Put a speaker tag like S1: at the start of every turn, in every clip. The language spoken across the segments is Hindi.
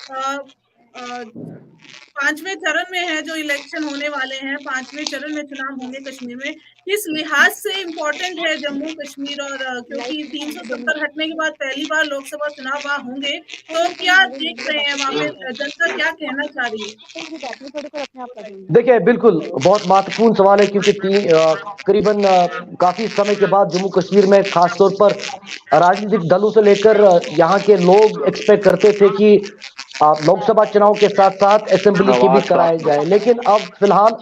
S1: अ, अ, 5वें चरण में है जो इलेक्शन होने वाले हैं, 5वें चरण में चुनाव होंगे कश्मीर में। किस लिहाज से इम्पोर्टेंट है जम्मू कश्मीर और क्योंकि 370 हटने के बाद पहली बार लोकसभा चुनाव वहाँ होंगे, तो क्या देख रहे हैं वहाँ पे जनता क्या कहना चाह रही है?
S2: देखिए, बिल्कुल बहुत महत्वपूर्ण सवाल है क्योंकि करीबन काफी समय के बाद जम्मू कश्मीर में खासतौर पर राजनीतिक दलों से लेकर यहाँ के लोग एक्सपेक्ट करते थे कि लोकसभा चुनाव के साथ साथ असेंबली के भी कराए जाए, लेकिन अब फिलहाल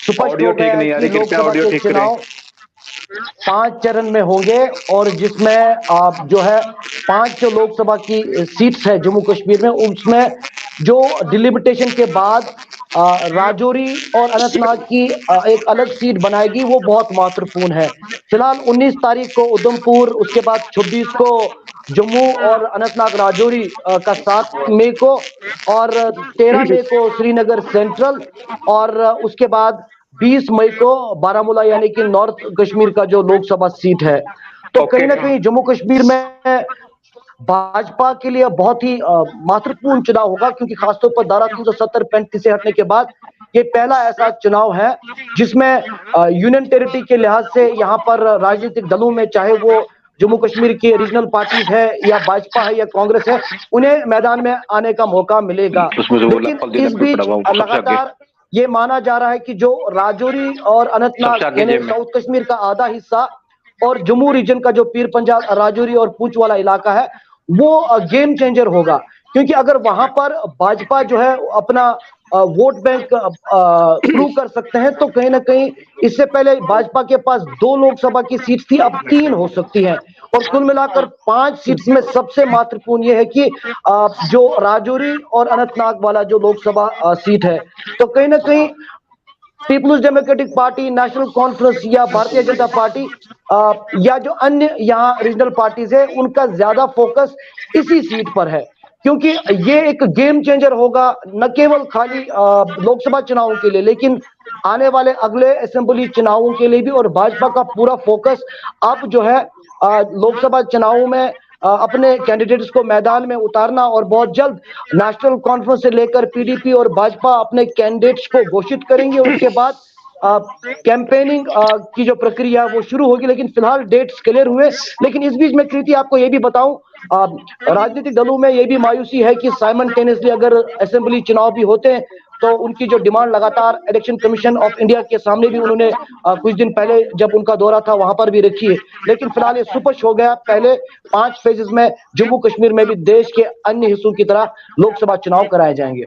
S2: स्पष्ट हो गया है कि लोकसभा के चुनाव 5 चरण में होंगे और जिसमें जो है 5 जो लोकसभा की सीट्स है जम्मू कश्मीर में, उसमें जो डिलिमिटेशन के बाद राजौरी और अनंतनाग की एक अलग सीट बनाएगी, वो बहुत महत्वपूर्ण है। फिलहाल 19 तारीख को उधमपुर, उसके बाद 26 को जम्मू और अनंतनाग राजौरी का 7 मई को, और 13 मई को श्रीनगर सेंट्रल, और उसके बाद 20 मई को बारामूला यानी कि नॉर्थ कश्मीर का जो लोकसभा सीट है। तो कहीं ना कहीं जम्मू कश्मीर में भाजपा के लिए बहुत ही महत्वपूर्ण चुनाव होगा, क्योंकि खासतौर पर धारा 370-35 से हटने के बाद ये पहला ऐसा चुनाव है जिसमें यूनियन टेरिटरी के लिहाज से यहाँ पर राजनीतिक दलों में, चाहे वो जम्मू कश्मीर की रीजनल पार्टीज है या भाजपा है या कांग्रेस है, उन्हें मैदान में आने का मौका मिलेगा। लेकिन इस बीच लगातार ये माना जा रहा है कि जो राजौरी और अनंतनाग यानी साउथ कश्मीर का आधा हिस्सा और जम्मू रीजन का जो पीर पंजाल, राजौरी और पूंछ वाला इलाका है, वो गेम चेंजर होगा। क्योंकि अगर वहां पर भाजपा जो है अपना वोट बैंक प्रूव कर सकते हैं, तो कहीं ना कहीं इससे पहले भाजपा के पास 2 लोकसभा की सीट थी, अब 3 हो सकती है, और कुल मिलाकर 5 सीट्स में सबसे महत्वपूर्ण यह है कि जो राजौरी और अनंतनाग वाला जो लोकसभा सीट है, तो कहीं ना कहीं पीपुल्स डेमोक्रेटिक पार्टी, नेशनल कॉन्फ्रेंस या भारतीय जनता पार्टी या जो अन्य यहाँ रीजनल पार्टीज है, उनका ज्यादा फोकस इसी सीट पर है, क्योंकि ये एक गेम चेंजर होगा, न केवल खाली लोकसभा चुनावों के लिए, लेकिन आने वाले अगले असेंबली चुनावों के लिए भी। और भाजपा का पूरा फोकस अब जो है लोकसभा चुनावों में अपने कैंडिडेट्स को मैदान में उतारना, और बहुत जल्द नेशनल कॉन्फ्रेंस से लेकर पीडीपी और भाजपा अपने कैंडिडेट्स को घोषित करेंगे। उसके बाद कैंपेनिंग की जो प्रक्रिया वो शुरू होगी, लेकिन फिलहाल डेट्स क्लियर हुए। लेकिन इस बीच में कृति आपको ये भी बताऊं, राजनीतिक दलों में ये भी मायूसी है कि साइमल्टेनियसली अगर असेंबली चुनाव भी होते हैं, तो उनकी जो डिमांड लगातार इलेक्शन कमीशन ऑफ इंडिया के सामने भी उन्होंने कुछ दिन पहले जब उनका दौरा था वहां पर भी रखी है। लेकिन फिलहाल ये स्पष्ट हो गया, पहले 5 फेजेस में जम्मू कश्मीर में भी देश के अन्य हिस्सों की तरह लोकसभा चुनाव कराए जाएंगे।